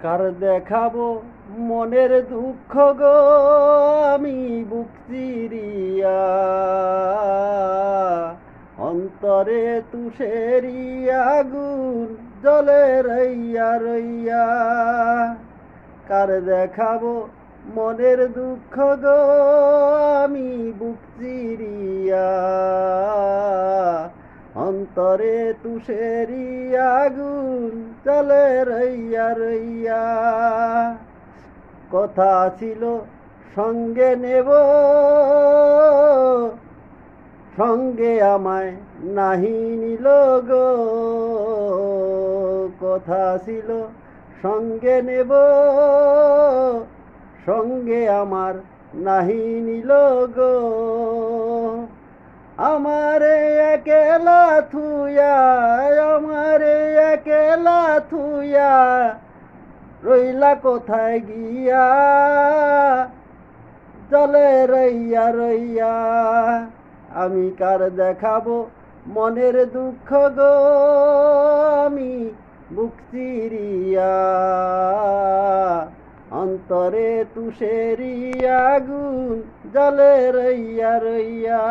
কার দেখাবো মনের দুঃখ গো আমি বুক চিরিয়া, অন্তরে তুষেরি আগুন জ্বলে রইয়া রইয়া। কার দেখাবো মনের দুঃখ গো আমি বুক চিরিয়া, অন্তরে তুষেরি আগুন জ্বলে রইয়া রইয়া। কথা ছিল সঙ্গে নেব, সঙ্গে আমায় নাহি নিল গো। কথা ছিল সঙ্গে নেব, সঙ্গে আমার নাহি নিল গো। আমারে একেলা থুয়া, আমারে একেলা থুয়া রইলা কোথায় গিয়া, চলে রইয়া রইয়া। আমি কার দেখাবো মনের দুঃখ গো আমি বুক চিরিয়া, অন্তরে তুষেরি আগুন জ্বলে রইয়া রইয়া।